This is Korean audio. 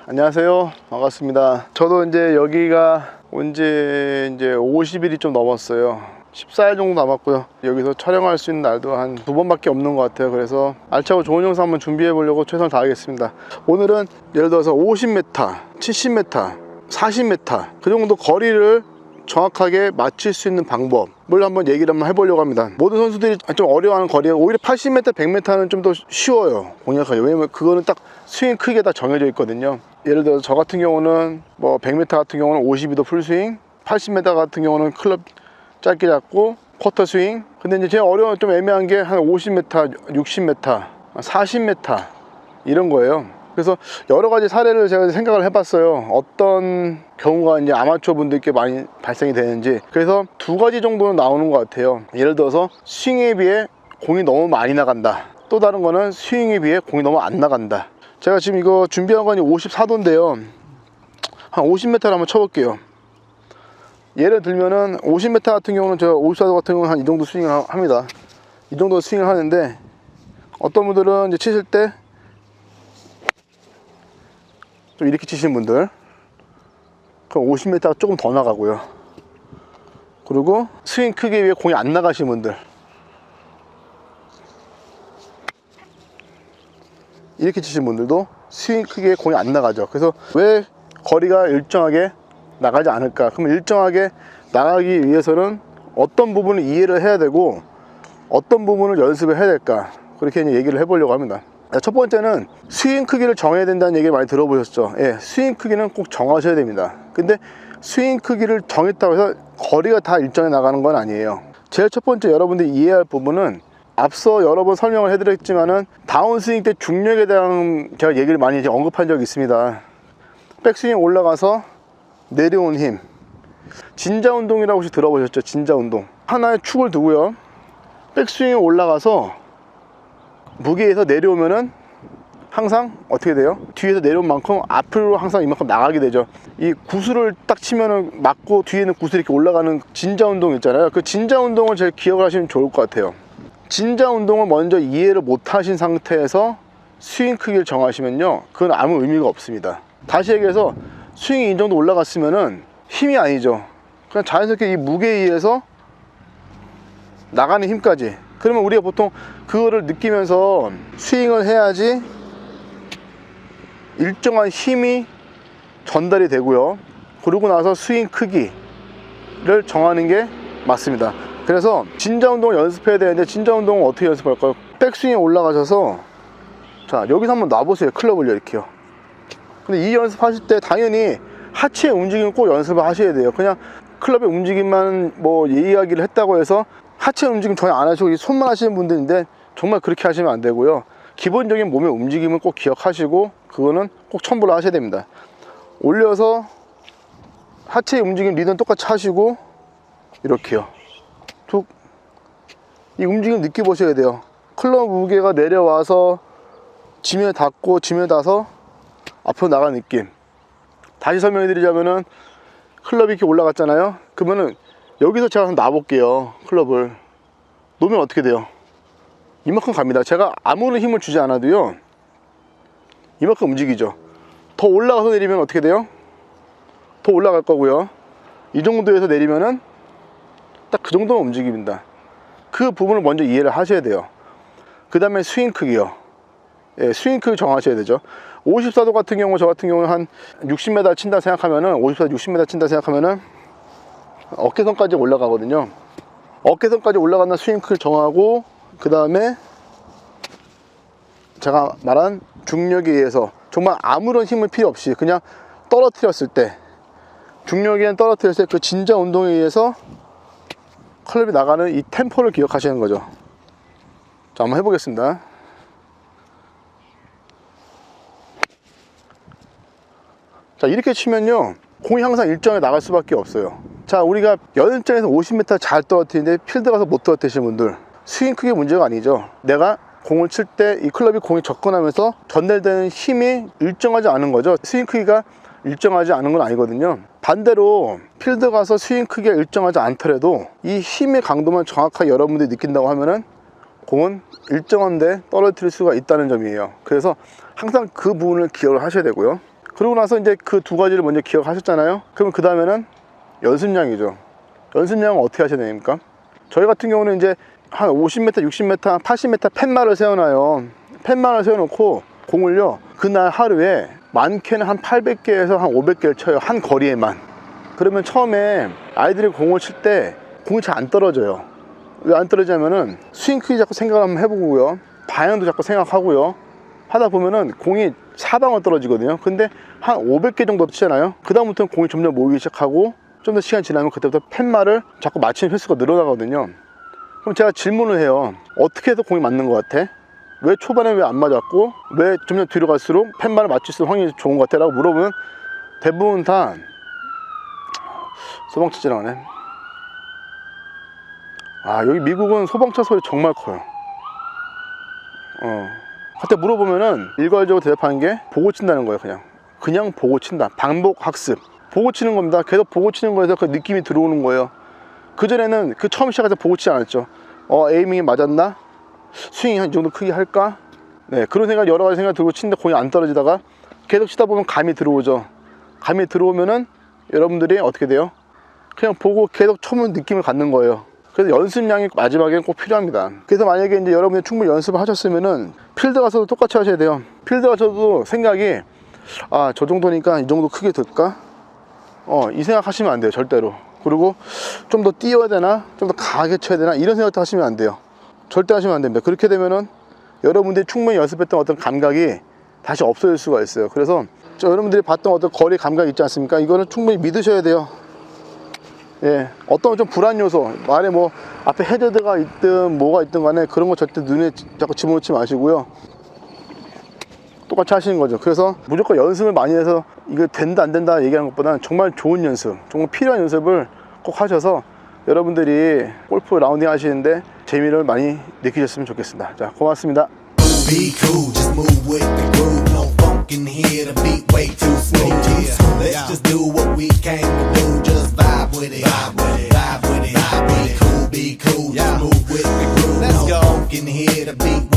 안녕하세요. 반갑습니다. 저도 이제 여기가 온지 이제 50일이 좀 넘었어요. 14일 정도 남았고요. 여기서 촬영할 수 있는 날도 한 2번밖에 없는 것 같아요. 그래서 알차고 좋은 영상 한번 준비해 보려고 최선을 다하겠습니다. 오늘은 예를 들어서 50m, 70m, 40m 그 정도 거리를 정확하게 맞출 수 있는 방법을 한번 얘기를 한번 해보려고 합니다. 모든 선수들이 좀 어려워하는 거리가 오히려 80m, 100m는 좀 더 쉬워요, 공략하기. 왜냐면 그거는 딱 스윙 크기가 다 정해져 있거든요. 예를 들어서 저 같은 경우는 뭐 100m 같은 경우는 52도 풀스윙, 80m 같은 경우는 클럽 짧게 잡고 쿼터 스윙. 근데 이제 제일 어려운 좀 애매한 게 한 50m, 60m, 40m 이런 거예요. 그래서 여러 가지 사례를 제가 생각을 해봤어요. 어떤 경우가 이제 아마추어 분들께 많이 발생이 되는지. 그래서 두 가지 정도는 나오는 것 같아요. 예를 들어서 스윙에 비해 공이 너무 많이 나간다. 또 다른 거는 스윙에 비해 공이 너무 안 나간다. 제가 지금 이거 준비한 건 54도인데요 한 50m를 한번 쳐볼게요. 예를 들면은 50m 같은 경우는 제가 54도 같은 경우는 한 이 정도 스윙을 합니다. 이 정도 스윙을 하는데, 어떤 분들은 이제 치실 때 좀 이렇게 치시는 분들, 그럼 50m가 조금 더 나가고요. 그리고 스윙 크기에 비해 공이 안 나가시는 분들, 이렇게 치시는 분들도 스윙 크기에 공이 안 나가죠. 그래서 왜 거리가 일정하게 나가지 않을까? 그러면 일정하게 나가기 위해서는 어떤 부분을 이해를 해야 되고 어떤 부분을 연습을 해야 될까? 그렇게 이제 얘기를 해보려고 합니다. 첫 번째는 스윙 크기를 정해야 된다는 얘기를 많이 들어보셨죠? 예, 스윙 크기는 꼭 정하셔야 됩니다. 근데 스윙 크기를 정했다고 해서 거리가 다 일정에 나가는 건 아니에요. 제일 첫 번째 여러분들이 이해해야 할 부분은, 앞서 여러 번 설명을 해드렸지만은 다운스윙 때 중력에 대한 제가 얘기를 많이 이제 언급한 적이 있습니다. 백스윙에 올라가서 내려온 힘, 진자 운동이라고 혹시 들어보셨죠? 진자 운동. 하나의 축을 두고요, 백스윙에 올라가서 무게에서 내려오면은 항상 어떻게 돼요? 뒤에서 내려온 만큼 앞으로 항상 이만큼 나가게 되죠. 이 구슬을 딱 치면은 맞고 뒤에는 구슬이 이렇게 올라가는 진자 운동 있잖아요. 그 진자 운동을 잘 기억을 하시면 좋을 것 같아요. 진자 운동을 먼저 이해를 못 하신 상태에서 스윙 크기를 정하시면요, 그건 아무 의미가 없습니다. 다시 얘기해서 스윙이 이 정도 올라갔으면은 힘이 아니죠. 그냥 자연스럽게 이 무게에 의해서 나가는 힘까지. 그러면 우리가 보통 그거를 느끼면서 스윙을 해야지 일정한 힘이 전달이 되고요, 그러고 나서 스윙 크기를 정하는 게 맞습니다. 그래서 진자 운동을 연습해야 되는데, 진자 운동은 어떻게 연습할까요? 백스윙에 올라가셔서, 자, 여기서 한번 놔보세요. 클럽을요, 이렇게요. 근데 이 연습하실 때 당연히 하체의 움직임을 꼭 연습을 하셔야 돼요. 그냥 클럽의 움직임만 뭐 이야기를 했다고 해서 하체 움직임 전혀 안 하시고 손만 하시는 분들인데, 정말 그렇게 하시면 안 되고요. 기본적인 몸의 움직임을 꼭 기억하시고 그거는 꼭 첨부를 하셔야 됩니다. 올려서 하체의 움직임 리드는 똑같이 하시고 이렇게요. 툭. 이 움직임 느껴보셔야 돼요. 클럽 무게가 내려와서 지면에 닿고 지면에 닿아서 앞으로 나가는 느낌. 다시 설명해 드리자면은, 클럽이 이렇게 올라갔잖아요. 그러면은 여기서 제가 한번 놔볼게요. 클럽을 놓으면 어떻게 돼요? 이만큼 갑니다. 제가 아무런 힘을 주지 않아도요, 이만큼 움직이죠. 더 올라가서 내리면 어떻게 돼요? 더 올라갈 거고요. 이 정도에서 내리면은 딱 그 정도만 움직입니다. 그 부분을 먼저 이해를 하셔야 돼요. 그 다음에 스윙 크기요. 예, 스윙 크기 정하셔야 되죠. 54도 같은 경우, 저 같은 경우는 한 60m 친다 생각하면은, 54, 60m 친다 생각하면은 어깨선까지 올라가거든요. 어깨선까지 올라가는 스윙 크기를 정하고, 그 다음에 제가 말한 중력에 의해서 정말 아무런 힘을 필요 없이 그냥 떨어뜨렸을 때, 중력에는 떨어뜨렸을 때 그 진자 운동에 의해서 클럽이 나가는 이 템포를 기억하시는 거죠. 자, 한번 해보겠습니다. 자, 이렇게 치면요, 공이 항상 일정에 나갈 수밖에 없어요. 자, 우리가 연습장에서 50m 잘 떨어뜨리는데 필드 가서 못 떨어뜨리시는 분들, 스윙 크기 문제가 아니죠. 내가 공을 칠 때 이 클럽이 공에 접근하면서 전달되는 힘이 일정하지 않은 거죠. 스윙 크기가 일정하지 않은 건 아니거든요. 반대로 필드 가서 스윙 크기가 일정하지 않더라도 이 힘의 강도만 정확하게 여러분들이 느낀다고 하면은 공은 일정한 데 떨어뜨릴 수가 있다는 점이에요. 그래서 항상 그 부분을 기억을 하셔야 되고요. 그러고 나서 이제 그 두 가지를 먼저 기억하셨잖아요. 그러면 그 다음에는 연습량이죠. 연습량은 어떻게 하셔야 됩니까? 저희 같은 경우는 이제 한 50m, 60m, 80m 팻말을 세워놔요. 팻말을 세워놓고 공을요, 그날 하루에 많게는 한 800개에서 한 500개를 쳐요. 한 거리에만. 그러면 처음에 아이들이 공을 칠 때 공이 잘 안 떨어져요. 왜 안 떨어지냐면은 스윙 크기 자꾸 생각 한번 해보고요, 방향도 자꾸 생각하고요 하다 보면은 공이 사방으로 떨어지거든요. 근데 한 500개 정도 치잖아요. 그 다음부터는 공이 점점 모이기 시작하고 좀 더 시간 지나면 그때부터 팻말을 자꾸 맞히는 횟수가 늘어나거든요. 그럼 제가 질문을 해요. 어떻게 해서 공이 맞는 것 같아? 왜 초반에 왜 안 맞았고 왜 점점 뒤로 갈수록 팻말을 맞출 수 있는 확률이 좋은 것 같아? 라고 물어보면 대부분 다 소방차 지나가네. 아, 여기 미국은 소방차 소리 정말 커요. 그때 물어보면은 일괄적으로 대답하는 게 보고 친다는 거예요. 그냥 보고 친다. 반복 학습. 보고 치는 겁니다. 계속 보고 치는 거에서 그 느낌이 들어오는 거예요. 그전에는 그 처음 시작할 때 보고 치지 않았죠. 에이밍이 맞았나? 스윙이 한 이 정도 크게 할까? 네, 그런 생각, 여러 가지 생각 들고 치는데 공이 안 떨어지다가 계속 치다 보면 감이 들어오죠. 감이 들어오면은 여러분들이 어떻게 돼요? 그냥 보고 계속 쳐보는 느낌을 갖는 거예요. 그래서 연습량이 마지막에는 꼭 필요합니다. 그래서 만약에 이제 여러분이 충분히 연습을 하셨으면은 필드 가서도 똑같이 하셔야 돼요. 필드 가서도 생각이, 아, 저 정도니까 이 정도 크게 될까? 이 생각 하시면 안 돼요, 절대로. 그리고 좀 더 뛰어야 되나? 좀 더 강하게 쳐야 되나? 이런 생각도 하시면 안 돼요. 절대 하시면 안 됩니다. 그렇게 되면은 여러분들이 충분히 연습했던 어떤 감각이 다시 없어질 수가 있어요. 그래서 여러분들이 봤던 어떤 거리 감각이 있지 않습니까? 이거는 충분히 믿으셔야 돼요. 예, 어떤 좀 불안 요소, 말에 뭐 앞에 헤드가 있든 뭐가 있든 간에 그런 거 절대 눈에 자꾸 집어넣지 마시고요. 똑같이 하시는 거죠. 그래서 무조건 연습을 많이 해서 이거 된다 안 된다 얘기하는 것보다는 정말 좋은 연습, 정말 필요한 연습을 꼭 하셔서 여러분들이 골프 라운딩 하시는데 재미를 많이 느끼셨으면 좋겠습니다. 자, 고맙습니다. Be cool, just move with the groove. No funk in here, the beat way too smooth. Yeah, let's just do what we came to do. Just vibe with it, vibe with it, vibe with it. Be cool, just move with the groove. No funk in here, the beat